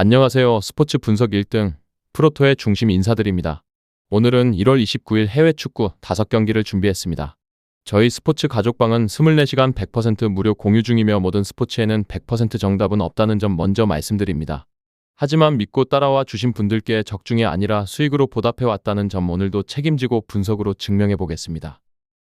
안녕하세요. 스포츠 분석 1등 프로토의 중심 인사드립니다. 오늘은 1월 29일 해외 축구 5경기를 준비했습니다. 저희 스포츠 가족방은 24시간 100% 무료 공유 중이며 모든 스포츠에는 100% 정답은 없다는 점 먼저 말씀드립니다. 하지만 믿고 따라와 주신 분들께 적중이 아니라 수익으로 보답해 왔다는 점 오늘도 책임지고 분석으로 증명해 보겠습니다.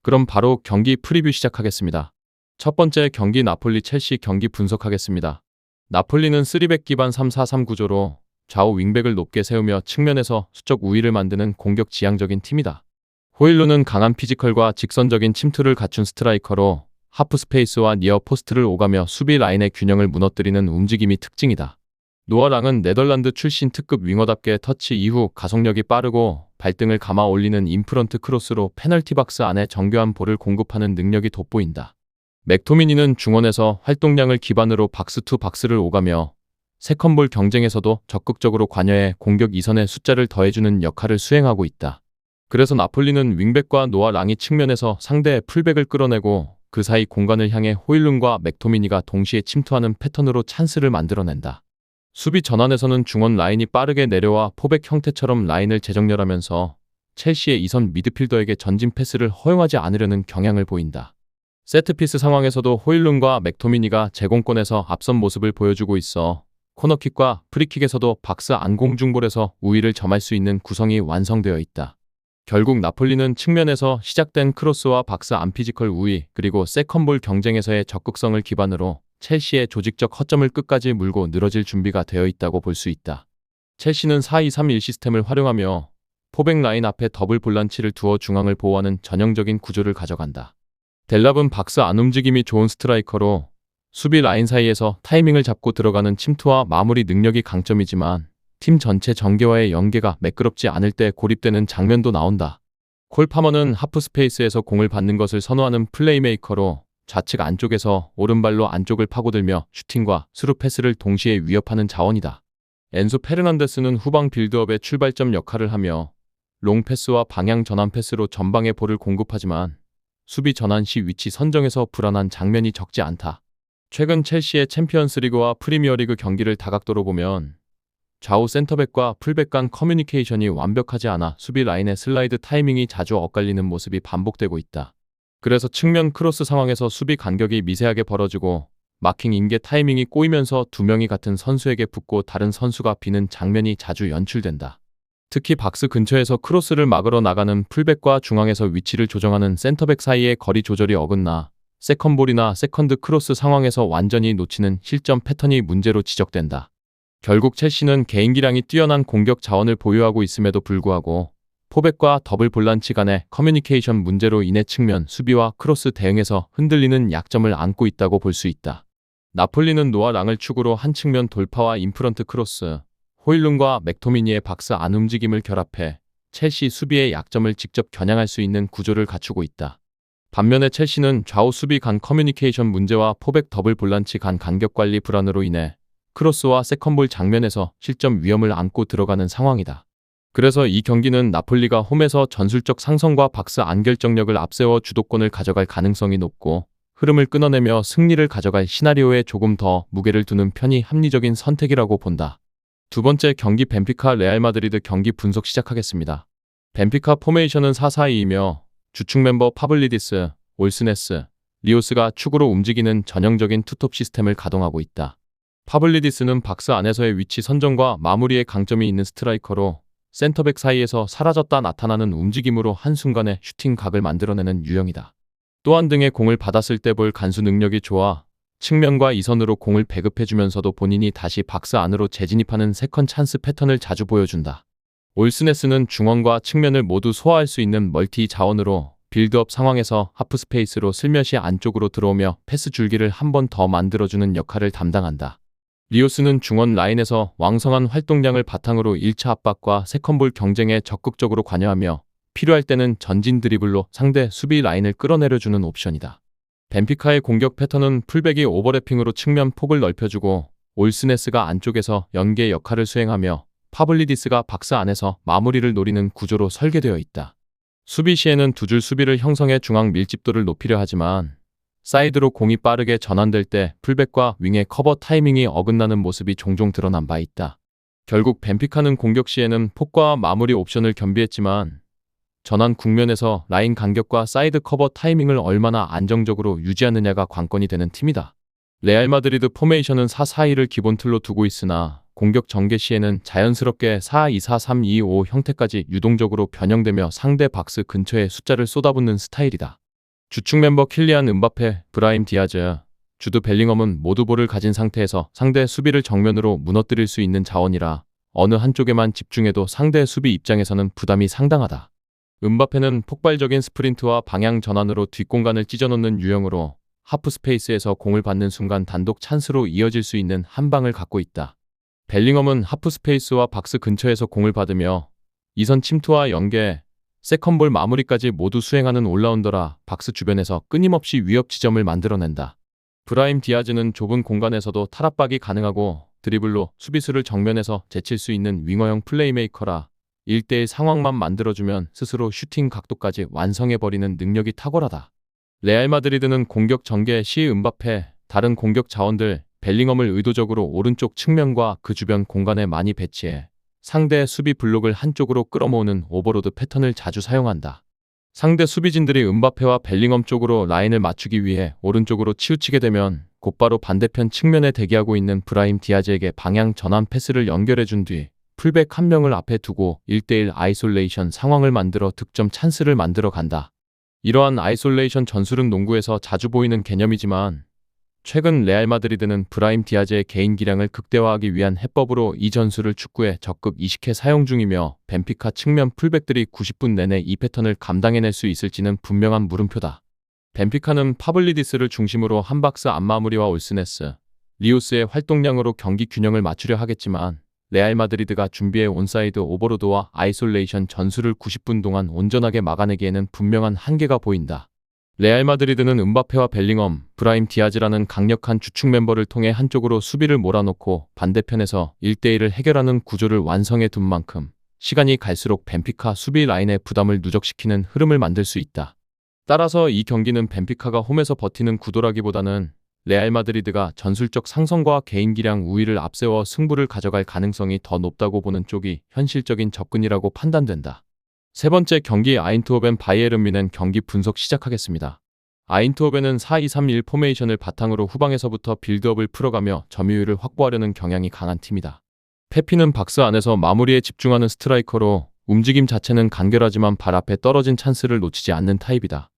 그럼 바로 경기 프리뷰 시작하겠습니다. 첫 번째 경기 나폴리 첼시 경기 분석하겠습니다. 나폴리는 3백 기반 3-4-3 구조로 좌우 윙백을 높게 세우며 측면에서 수적 우위를 만드는 공격 지향적인 팀이다. 호일룬은 강한 피지컬과 직선적인 침투를 갖춘 스트라이커로 하프 스페이스와 니어 포스트를 오가며 수비 라인의 균형을 무너뜨리는 움직임이 특징이다. 노아랑은 네덜란드 출신 특급 윙어답게 터치 이후 가속력이 빠르고 발등을 감아 올리는 인프런트 크로스로 페널티 박스 안에 정교한 볼을 공급하는 능력이 돋보인다. 맥토미니는 중원에서 활동량을 기반으로 박스2 박스를 오가며 세컨볼 경쟁에서도 적극적으로 관여해 공격 이선의 숫자를 더해주는 역할을 수행하고 있다. 그래서 나폴리는 윙백과 노아랑이 측면에서 상대의 풀백을 끌어내고 그 사이 공간을 향해 호일룬과 맥토미니가 동시에 침투하는 패턴으로 찬스를 만들어낸다. 수비 전환에서는 중원 라인이 빠르게 내려와 포백 형태처럼 라인을 재정렬하면서 첼시의 이선 미드필더에게 전진 패스를 허용하지 않으려는 경향을 보인다. 세트피스 상황에서도 호일룬과 맥토미니가 제공권에서 앞선 모습을 보여주고 있어 코너킥과 프리킥에서도 박스 안 공중볼에서 우위를 점할 수 있는 구성이 완성되어 있다. 결국 나폴리는 측면에서 시작된 크로스와 박스 안 피지컬 우위 그리고 세컨볼 경쟁에서의 적극성을 기반으로 첼시의 조직적 허점을 끝까지 물고 늘어질 준비가 되어 있다고 볼 수 있다. 첼시는 4-2-3-1 시스템을 활용하며 포백 라인 앞에 더블 볼란치를 두어 중앙을 보호하는 전형적인 구조를 가져간다. 델랍은 박스 안 움직임이 좋은 스트라이커로 수비 라인 사이에서 타이밍을 잡고 들어가는 침투와 마무리 능력이 강점이지만 팀 전체 전개와의 연계가 매끄럽지 않을 때 고립되는 장면도 나온다. 콜 파머는 하프 스페이스에서 공을 받는 것을 선호하는 플레이메이커로 좌측 안쪽에서 오른발로 안쪽을 파고들며 슈팅과 스루 패스를 동시에 위협하는 자원이다. 엔소 페르난데스는 후방 빌드업의 출발점 역할을 하며 롱 패스와 방향 전환 패스로 전방에 볼을 공급하지만 수비 전환 시 위치 선정에서 불안한 장면이 적지 않다. 최근 첼시의 챔피언스리그와 프리미어리그 경기를 다각도로 보면 좌우 센터백과 풀백 간 커뮤니케이션이 완벽하지 않아 수비 라인의 슬라이드 타이밍이 자주 엇갈리는 모습이 반복되고 있다. 그래서 측면 크로스 상황에서 수비 간격이 미세하게 벌어지고 마킹 인계 타이밍이 꼬이면서 두 명이 같은 선수에게 붙고 다른 선수가 비는 장면이 자주 연출된다. 특히 박스 근처에서 크로스를 막으러 나가는 풀백과 중앙에서 위치를 조정하는 센터백 사이의 거리 조절이 어긋나 세컨볼이나 세컨드 크로스 상황에서 완전히 놓치는 실점 패턴이 문제로 지적된다. 결국 첼시는 개인기량이 뛰어난 공격 자원을 보유하고 있음에도 불구하고 포백과 더블 볼란치 간의 커뮤니케이션 문제로 인해 측면 수비와 크로스 대응에서 흔들리는 약점을 안고 있다고 볼 수 있다. 나폴리는 노아랑을 축으로 한 측면 돌파와 인프런트 크로스, 호일룬과 맥토미니의 박스 안 움직임을 결합해 첼시 수비의 약점을 직접 겨냥할 수 있는 구조를 갖추고 있다. 반면에 첼시는 좌우 수비 간 커뮤니케이션 문제와 포백 더블 볼란치 간 간격 관리 불안으로 인해 크로스와 세컨볼 장면에서 실점 위험을 안고 들어가는 상황이다. 그래서 이 경기는 나폴리가 홈에서 전술적 상성과 박스 안 결정력을 앞세워 주도권을 가져갈 가능성이 높고 흐름을 끊어내며 승리를 가져갈 시나리오에 조금 더 무게를 두는 편이 합리적인 선택이라고 본다. 두 번째 경기 벤피카 레알 마드리드 경기 분석 시작하겠습니다. 벤피카 포메이션은 4-4-2이며 주축 멤버 파블리디스, 올스네스, 리오스가 축으로 움직이는 전형적인 투톱 시스템을 가동하고 있다. 파블리디스는 박스 안에서의 위치 선정과 마무리에 강점이 있는 스트라이커로 센터백 사이에서 사라졌다 나타나는 움직임으로 한순간에 슈팅 각을 만들어내는 유형이다. 또한 등에 공을 받았을 때 볼 간수 능력이 좋아 측면과 이선으로 공을 배급해주면서도 본인이 다시 박스 안으로 재진입하는 세컨 찬스 패턴을 자주 보여준다. 올스네스는 중원과 측면을 모두 소화할 수 있는 멀티 자원으로 빌드업 상황에서 하프 스페이스로 슬며시 안쪽으로 들어오며 패스 줄기를 한 번 더 만들어주는 역할을 담당한다. 리오스는 중원 라인에서 왕성한 활동량을 바탕으로 1차 압박과 세컨볼 경쟁에 적극적으로 관여하며 필요할 때는 전진 드리블로 상대 수비 라인을 끌어내려주는 옵션이다. 벤피카의 공격 패턴은 풀백이 오버래핑으로 측면 폭을 넓혀주고 올스네스가 안쪽에서 연계 역할을 수행하며 파블리디스가 박스 안에서 마무리를 노리는 구조로 설계되어 있다. 수비 시에는 두 줄 수비를 형성해 중앙 밀집도를 높이려 하지만 사이드로 공이 빠르게 전환될 때 풀백과 윙의 커버 타이밍이 어긋나는 모습이 종종 드러난 바 있다. 결국 벤피카는 공격 시에는 폭과 마무리 옵션을 겸비했지만 전환 국면에서 라인 간격과 사이드 커버 타이밍을 얼마나 안정적으로 유지하느냐가 관건이 되는 팀이다. 레알 마드리드 포메이션은 4-4-2를 기본 틀로 두고 있으나 공격 전개 시에는 자연스럽게 4-2-4-3-2-5 형태까지 유동적으로 변형되며 상대 박스 근처에 숫자를 쏟아붓는 스타일이다. 주축 멤버 킬리안 음바페, 브라임 디아즈, 주드 벨링엄은 모두 볼을 가진 상태에서 상대 수비를 정면으로 무너뜨릴 수 있는 자원이라 어느 한쪽에만 집중해도 상대 수비 입장에서는 부담이 상당하다. 음바페는 폭발적인 스프린트와 방향 전환으로 뒷공간을 찢어놓는 유형으로 하프 스페이스에서 공을 받는 순간 단독 찬스로 이어질 수 있는 한 방을 갖고 있다. 벨링엄은 하프 스페이스와 박스 근처에서 공을 받으며 이선 침투와 연계, 세컨볼 마무리까지 모두 수행하는 올라운더라 박스 주변에서 끊임없이 위협 지점을 만들어낸다. 브라임 디아즈는 좁은 공간에서도 탈압박이 가능하고 드리블로 수비수를 정면에서 제칠 수 있는 윙어형 플레이메이커라 1대1 상황만 만들어주면 스스로 슈팅 각도까지 완성해버리는 능력이 탁월하다. 레알 마드리드는 공격 전개 시 음바페, 다른 공격 자원들, 벨링엄을 의도적으로 오른쪽 측면과 그 주변 공간에 많이 배치해 상대 수비 블록을 한쪽으로 끌어모으는 오버로드 패턴을 자주 사용한다. 상대 수비진들이 음바페와 벨링엄 쪽으로 라인을 맞추기 위해 오른쪽으로 치우치게 되면 곧바로 반대편 측면에 대기하고 있는 브라임 디아즈에게 방향 전환 패스를 연결해준 뒤 풀백 한 명을 앞에 두고 1대1 아이솔레이션 상황을 만들어 득점 찬스를 만들어 간다. 이러한 아이솔레이션 전술은 농구에서 자주 보이는 개념이지만 최근 레알 마드리드는 브라임 디아즈의 개인 기량을 극대화하기 위한 해법으로 이 전술을 축구에 적극 이식해 사용 중이며 벤피카 측면 풀백들이 90분 내내 이 패턴을 감당해낼 수 있을지는 분명한 물음표다. 벤피카는 파블리디스를 중심으로 한 박스 안마무리와 올스네스, 리오스의 활동량으로 경기 균형을 맞추려 하겠지만 레알 마드리드가 준비해 온사이드 오버로드와 아이솔레이션 전술을 90분 동안 온전하게 막아내기에는 분명한 한계가 보인다. 레알 마드리드는 음바페와 벨링엄, 브라임 디아즈라는 강력한 주축 멤버를 통해 한쪽으로 수비를 몰아놓고 반대편에서 1대1을 해결하는 구조를 완성해 둔 만큼 시간이 갈수록 벤피카 수비 라인의 부담을 누적시키는 흐름을 만들 수 있다. 따라서 이 경기는 벤피카가 홈에서 버티는 구도라기보다는 레알 마드리드가 전술적 상성과 개인 기량 우위를 앞세워 승부를 가져갈 가능성이 더 높다고 보는 쪽이 현실적인 접근이라고 판단된다. 세 번째 경기 아인트호벤 바이에른 뮌헨 경기 분석 시작하겠습니다. 아인트호벤은 4-2-3-1 포메이션을 바탕으로 후방에서부터 빌드업을 풀어가며 점유율을 확보하려는 경향이 강한 팀이다. 페피는 박스 안에서 마무리에 집중하는 스트라이커로 움직임 자체는 간결하지만 발 앞에 떨어진 찬스를 놓치지 않는 타입이다.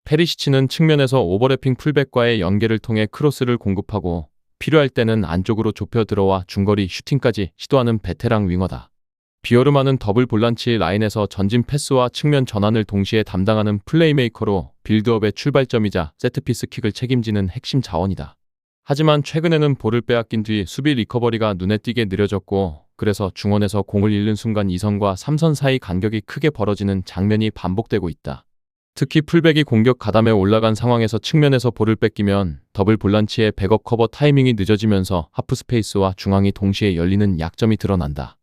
페리시치는 측면에서 오버래핑 풀백과의 연계를 통해 크로스를 공급하고 필요할 때는 안쪽으로 좁혀 들어와 중거리 슈팅까지 시도하는 베테랑 윙어다. 비어르마는 더블 볼란치 라인에서 전진 패스와 측면 전환을 동시에 담당하는 플레이메이커로 빌드업의 출발점이자 세트피스 킥을 책임지는 핵심 자원이다. 하지만 최근에는 볼을 빼앗긴 뒤 수비 리커버리가 눈에 띄게 느려졌고 그래서 중원에서 공을 잃는 순간 2선과 3선 사이 간격이 크게 벌어지는 장면이 반복되고 있다. 특히 풀백이 공격 가담에 올라간 상황에서 측면에서 볼을 뺏기면 더블 볼란치의 백업 커버 타이밍이 늦어지면서 하프 스페이스와 중앙이 동시에 열리는 약점이 드러난다.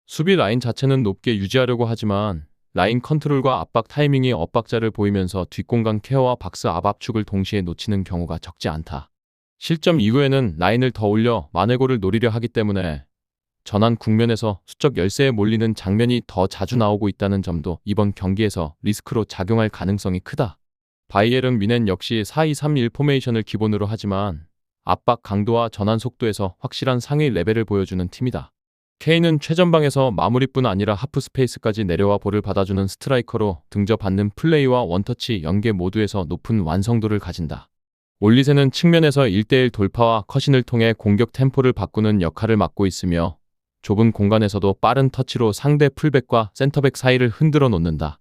수비 라인 자체는 높게 유지하려고 하지만 라인 컨트롤과 압박 타이밍이 엇박자를 보이면서 뒷공간 케어와 박스 앞 압축을 동시에 놓치는 경우가 적지 않다. 실점 이후에는 라인을 더 올려 마네고를 노리려 하기 때문에 전환 국면에서 수적 열세에 몰리는 장면이 더 자주 나오고 있다는 점도 이번 경기에서 리스크로 작용할 가능성이 크다. 바이에른 뮌헨 역시 4-2-3-1 포메이션을 기본으로 하지만 압박 강도와 전환 속도에서 확실한 상위 레벨을 보여주는 팀이다. 케인은 최전방에서 마무리뿐 아니라 하프 스페이스까지 내려와 볼을 받아주는 스트라이커로 등져받는 플레이와 원터치 연계 모두에서 높은 완성도를 가진다. 올리세는 측면에서 1대1 돌파와 컷인을 통해 공격 템포를 바꾸는 역할을 맡고 있으며 좁은 공간에서도 빠른 터치로 상대 풀백과 센터백 사이를 흔들어 놓는다.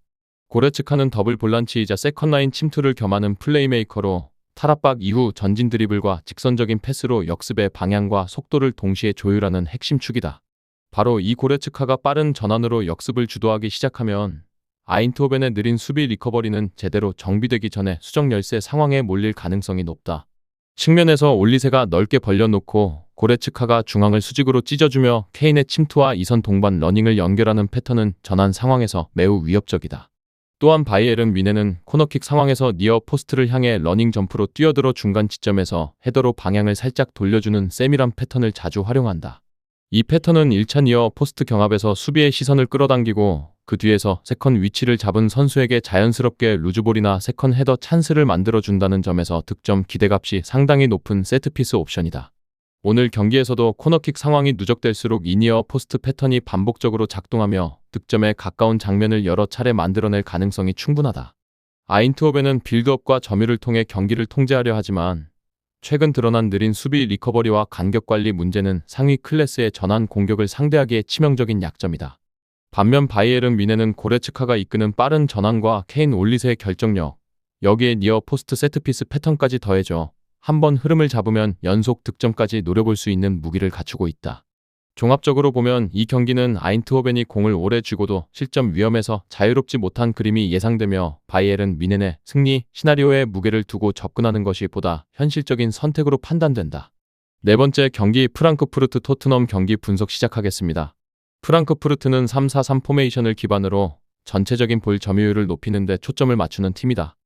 고레츠카는 더블 볼란치이자 세컨라인 침투를 겸하는 플레이메이커로 탈압박 이후 전진 드리블과 직선적인 패스로 역습의 방향과 속도를 동시에 조율하는 핵심 축이다. 바로 이 고레츠카가 빠른 전환으로 역습을 주도하기 시작하면 아인트호벤의 느린 수비 리커버리는 제대로 정비되기 전에 수적 열세 상황에 몰릴 가능성이 높다. 측면에서 올리세가 넓게 벌려놓고 고레츠카가 중앙을 수직으로 찢어주며 케인의 침투와 이선 동반 러닝을 연결하는 패턴은 전환 상황에서 매우 위협적이다. 또한 바이에른 뮌헨은 코너킥 상황에서 니어 포스트를 향해 러닝 점프로 뛰어들어 중간 지점에서 헤더로 방향을 살짝 돌려주는 세밀한 패턴을 자주 활용한다. 이 패턴은 1차 니어 포스트 경합에서 수비의 시선을 끌어당기고 그 뒤에서 세컨 위치를 잡은 선수에게 자연스럽게 루즈볼이나 세컨 헤더 찬스를 만들어준다는 점에서 득점 기대값이 상당히 높은 세트피스 옵션이다. 오늘 경기에서도 코너킥 상황이 누적될수록 이 니어 포스트 패턴이 반복적으로 작동하며 득점에 가까운 장면을 여러 차례 만들어낼 가능성이 충분하다. 아인트호벤은 빌드업과 점유를 통해 경기를 통제하려 하지만 최근 드러난 느린 수비 리커버리와 간격 관리 문제는 상위 클래스의 전환 공격을 상대하기에 치명적인 약점이다. 반면 바이에른 뮌헨은 고레츠카가 이끄는 빠른 전환과 케인 올리세의 결정력, 여기에 니어 포스트 세트피스 패턴까지 더해져 한번 흐름을 잡으면 연속 득점까지 노려볼 수 있는 무기를 갖추고 있다. 종합적으로 보면 이 경기는 아인트호벤이 공을 오래 쥐고도 실점 위험에서 자유롭지 못한 그림이 예상되며 바이에른 뮌헨의 승리 시나리오에 무게를 두고 접근하는 것이 보다 현실적인 선택으로 판단된다. 네 번째 경기 프랑크푸르트 토트넘 경기 분석 시작하겠습니다. 프랑크푸르트는 3-4-3 포메이션을 기반으로 전체적인 볼 점유율을 높이는 데 초점을 맞추는 팀이다.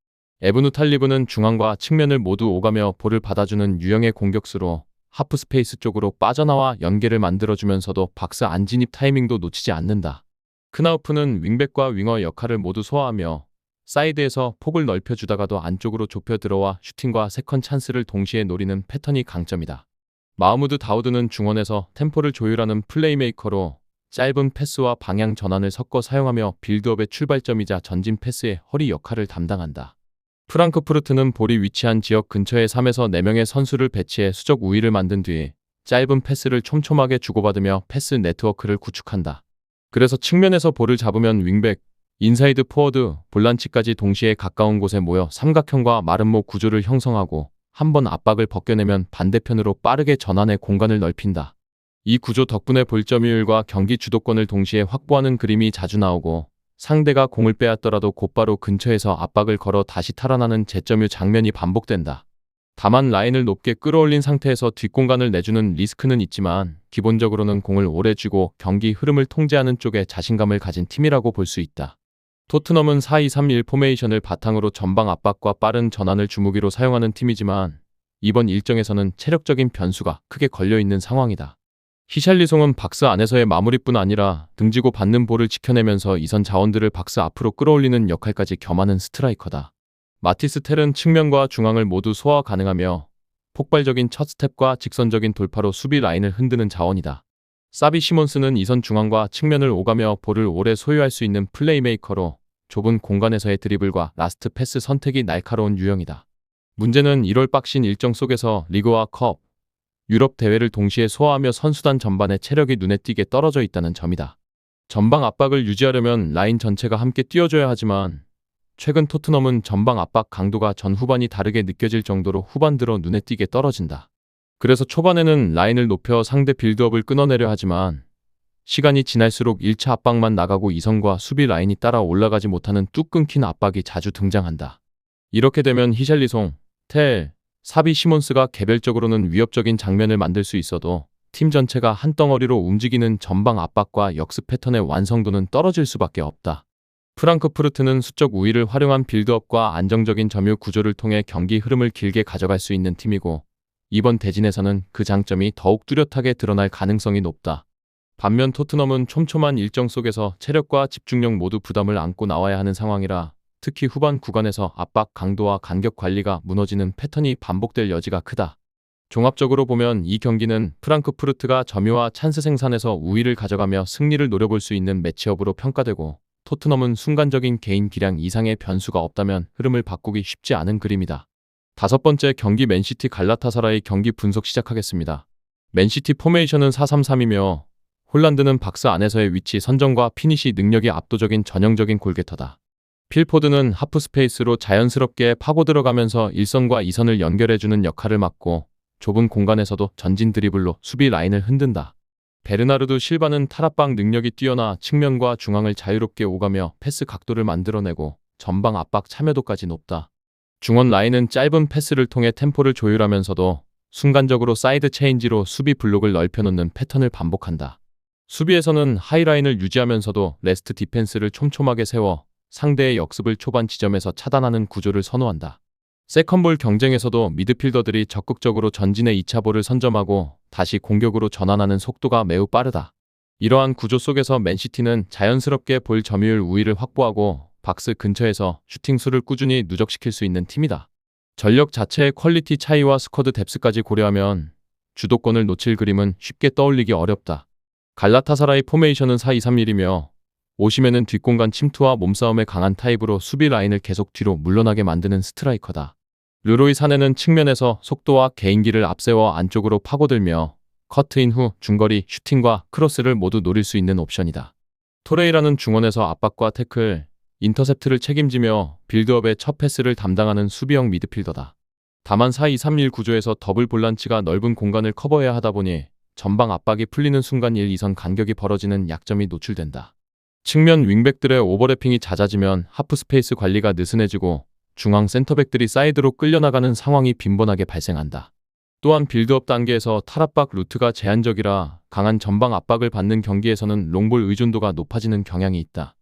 에브누 탈리브는 중앙과 측면을 모두 오가며 볼을 받아주는 유형의 공격수로 하프 스페이스 쪽으로 빠져나와 연계를 만들어주면서도 박스 안 진입 타이밍도 놓치지 않는다. 크나우프는 윙백과 윙어 역할을 모두 소화하며 사이드에서 폭을 넓혀주다가도 안쪽으로 좁혀 들어와 슈팅과 세컨 찬스를 동시에 노리는 패턴이 강점이다. 마흐무드 다우드는 중원에서 템포를 조율하는 플레이메이커로 짧은 패스와 방향 전환을 섞어 사용하며 빌드업의 출발점이자 전진 패스의 허리 역할을 담당한다. 프랑크푸르트는 볼이 위치한 지역 근처에 3에서 4명의 선수를 배치해 수적 우위를 만든 뒤 짧은 패스를 촘촘하게 주고받으며 패스 네트워크를 구축한다. 그래서 측면에서 볼을 잡으면 윙백, 인사이드 포워드, 볼란치까지 동시에 가까운 곳에 모여 삼각형과 마름모 구조를 형성하고 한번 압박을 벗겨내면 반대편으로 빠르게 전환해 공간을 넓힌다. 이 구조 덕분에 볼 점유율과 경기 주도권을 동시에 확보하는 그림이 자주 나오고 상대가 공을 빼앗더라도 곧바로 근처에서 압박을 걸어 다시 탈환하는 재점유 장면이 반복된다. 다만 라인을 높게 끌어올린 상태에서 뒷공간을 내주는 리스크는 있지만 기본적으로는 공을 오래 쥐고 경기 흐름을 통제하는 쪽에 자신감을 가진 팀이라고 볼 수 있다. 토트넘은 4-2-3-1 포메이션을 바탕으로 전방 압박과 빠른 전환을 주무기로 사용하는 팀이지만 이번 일정에서는 체력적인 변수가 크게 걸려있는 상황이다. 히샬리송은 박스 안에서의 마무리뿐 아니라 등지고 받는 볼을 지켜내면서 이선 자원들을 박스 앞으로 끌어올리는 역할까지 겸하는 스트라이커다. 마티스 텔은 측면과 중앙을 모두 소화 가능하며 폭발적인 첫 스텝과 직선적인 돌파로 수비 라인을 흔드는 자원이다. 사비 시몬스는 이선 중앙과 측면을 오가며 볼을 오래 소유할 수 있는 플레이메이커로 좁은 공간에서의 드리블과 라스트 패스 선택이 날카로운 유형이다. 문제는 1월 빡신 일정 속에서 리그와 컵, 유럽 대회를 동시에 소화하며 선수단 전반의 체력이 눈에 띄게 떨어져 있다는 점이다. 전방 압박을 유지하려면 라인 전체가 함께 뛰어줘야 하지만 최근 토트넘은 전방 압박 강도가 전 후반이 다르게 느껴질 정도로 후반 들어 눈에 띄게 떨어진다. 그래서 초반에는 라인을 높여 상대 빌드업을 끊어내려 하지만 시간이 지날수록 1차 압박만 나가고 이선과 수비 라인이 따라 올라가지 못하는 뚝 끊긴 압박이 자주 등장한다. 이렇게 되면 히샬리송, 텔, 사비 시몬스가 개별적으로는 위협적인 장면을 만들 수 있어도 팀 전체가 한 덩어리로 움직이는 전방 압박과 역습 패턴의 완성도는 떨어질 수밖에 없다. 프랑크푸르트는 수적 우위를 활용한 빌드업과 안정적인 점유 구조를 통해 경기 흐름을 길게 가져갈 수 있는 팀이고 이번 대진에서는 그 장점이 더욱 뚜렷하게 드러날 가능성이 높다. 반면 토트넘은 촘촘한 일정 속에서 체력과 집중력 모두 부담을 안고 나와야 하는 상황이라 특히 후반 구간에서 압박 강도와 간격 관리가 무너지는 패턴이 반복될 여지가 크다. 종합적으로 보면 이 경기는 프랑크푸르트가 점유와 찬스 생산에서 우위를 가져가며 승리를 노려볼 수 있는 매치업으로 평가되고 토트넘은 순간적인 개인 기량 이상의 변수가 없다면 흐름을 바꾸기 쉽지 않은 그림이다. 다섯 번째 경기 맨시티 갈라타사라의 경기 분석 시작하겠습니다. 맨시티 포메이션은 4-3-3이며 홀란드는 박스 안에서의 위치 선정과 피니시 능력이 압도적인 전형적인 골게터다. 필포드는 하프 스페이스로 자연스럽게 파고 들어가면서 1선과 2선을 연결해주는 역할을 맡고 좁은 공간에서도 전진 드리블로 수비 라인을 흔든다. 베르나르도 실바는 탈압박 능력이 뛰어나 측면과 중앙을 자유롭게 오가며 패스 각도를 만들어내고 전방 압박 참여도까지 높다. 중원 라인은 짧은 패스를 통해 템포를 조율하면서도 순간적으로 사이드 체인지로 수비 블록을 넓혀놓는 패턴을 반복한다. 수비에서는 하이라인을 유지하면서도 레스트 디펜스를 촘촘하게 세워 상대의 역습을 초반 지점에서 차단하는 구조를 선호한다. 세컨볼 경쟁에서도 미드필더들이 적극적으로 전진해 2차 볼을 선점하고 다시 공격으로 전환하는 속도가 매우 빠르다. 이러한 구조 속에서 맨시티는 자연스럽게 볼 점유율 우위를 확보하고 박스 근처에서 슈팅 수를 꾸준히 누적시킬 수 있는 팀이다. 전력 자체의 퀄리티 차이와 스쿼드 뎁스까지 고려하면 주도권을 놓칠 그림은 쉽게 떠올리기 어렵다. 갈라타사라이 포메이션은 4-2-3-1이며 오시멘은 뒷공간 침투와 몸싸움에 강한 타입으로 수비 라인을 계속 뒤로 물러나게 만드는 스트라이커다. 르로이 사네는 측면에서 속도와 개인기를 앞세워 안쪽으로 파고들며 커트인 후 중거리 슈팅과 크로스를 모두 노릴 수 있는 옵션이다. 토레이라는 중원에서 압박과 태클, 인터셉트를 책임지며 빌드업의 첫 패스를 담당하는 수비형 미드필더다. 다만 4-2-3-1 구조에서 더블 볼란치가 넓은 공간을 커버해야 하다 보니 전방 압박이 풀리는 순간 1-2선 간격이 벌어지는 약점이 노출된다. 측면 윙백들의 오버래핑이 잦아지면 하프 스페이스 관리가 느슨해지고 중앙 센터백들이 사이드로 끌려나가는 상황이 빈번하게 발생한다. 또한 빌드업 단계에서 탈압박 루트가 제한적이라 강한 전방 압박을 받는 경기에서는 롱볼 의존도가 높아지는 경향이 있다.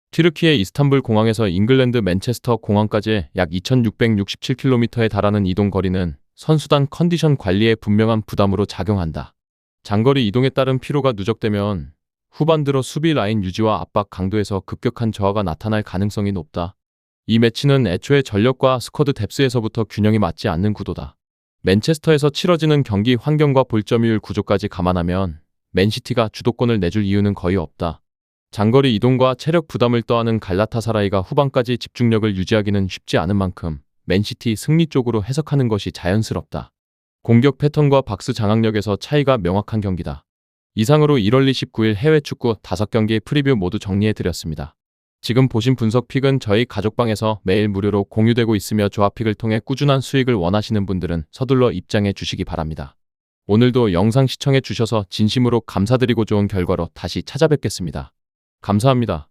튀르키예 이스탄불 공항에서 잉글랜드 맨체스터 공항까지 약 2667km에 달하는 이동 거리는 선수단 컨디션 관리에 분명한 부담으로 작용한다. 장거리 이동에 따른 피로가 누적되면 후반 들어 수비 라인 유지와 압박 강도에서 급격한 저하가 나타날 가능성이 높다. 이 매치는 애초에 전력과 스쿼드 뎁스에서부터 균형이 맞지 않는 구도다. 맨체스터에서 치러지는 경기 환경과 볼점유율 구조까지 감안하면 맨시티가 주도권을 내줄 이유는 거의 없다. 장거리 이동과 체력 부담을 떠안은 갈라타사라이가 후반까지 집중력을 유지하기는 쉽지 않은 만큼 맨시티 승리 쪽으로 해석하는 것이 자연스럽다. 공격 패턴과 박스 장악력에서 차이가 명확한 경기다. 이상으로 1월 29일 해외 축구 5경기 프리뷰 모두 정리해드렸습니다. 지금 보신 분석 픽은 저희 가족방에서 매일 무료로 공유되고 있으며 조합픽을 통해 꾸준한 수익을 원하시는 분들은 서둘러 입장해 주시기 바랍니다. 오늘도 영상 시청해 주셔서 진심으로 감사드리고 좋은 결과로 다시 찾아뵙겠습니다. 감사합니다.